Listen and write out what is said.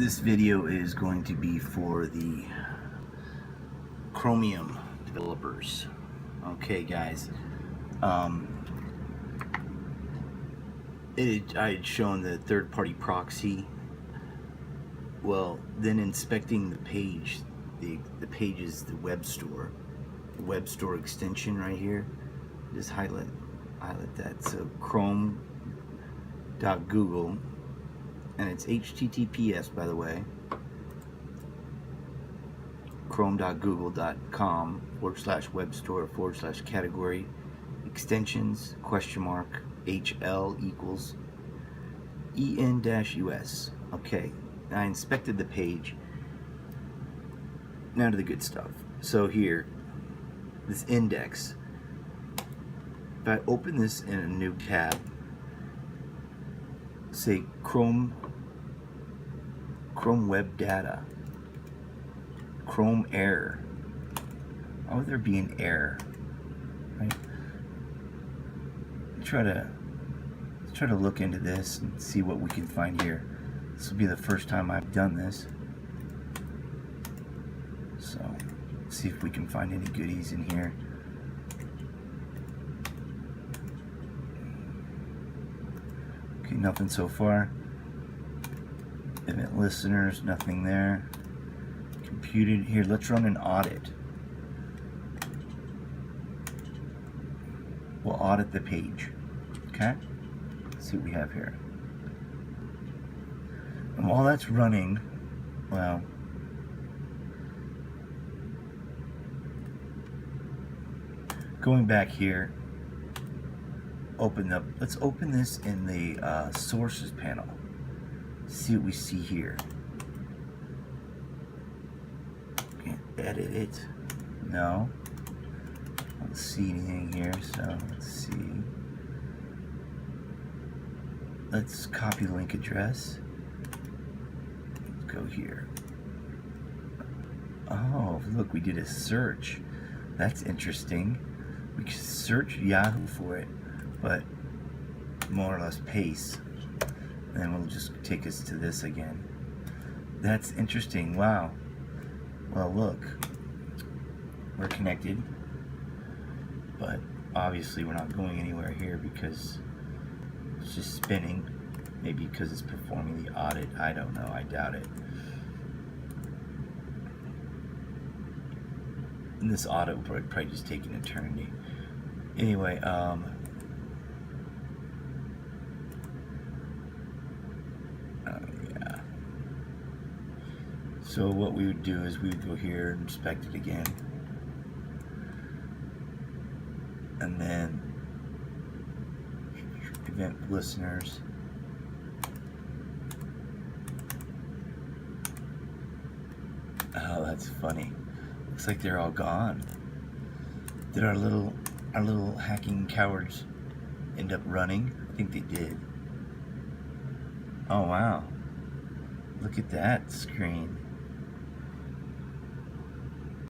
This video is going to be for the Chromium developers. Okay, guys. I had shown the third-party proxy. Well, then inspecting the page, the page is the web store extension right here. Just highlight that. So Chrome.Google, and it's HTTPS, by the way. Chrome.google.com/webstore/category extensions $HL equals EN-US. Okay, I inspected the page. Now to the good stuff. So here, this index, if I open this in a new tab, say Chrome web data, Chrome error. Why would there be an error? Right? Let's try to look into this and see what we can find here. This will be the first time I've done this. So let's see if we can find any goodies in here. Okay, nothing so far. Event listeners, nothing there. Computed here. Let's run an audit. We'll audit the page. Okay? Let's see what we have here. And while that's running, well, going back here, let's open this in the sources panel. See what we see here. Can't edit it. No. I don't see anything here, so let's see. Let's copy the link address. Let's go here. Oh, look, we did a search. That's interesting. We could search Yahoo for it, but more or less paste. And then we'll just take us to this again. That's interesting. Wow. Well, look, we're connected, but obviously we're not going anywhere here because it's just spinning. Maybe because it's performing the audit. I don't know. I doubt it. And this audit will probably just take an eternity. Anyway, yeah. So what we would do is we would go here and inspect it again, and then event listeners. Oh, that's funny. Looks like they're all gone. Did our little hacking cowards end up running? I think they did. Oh wow. Look at that screen.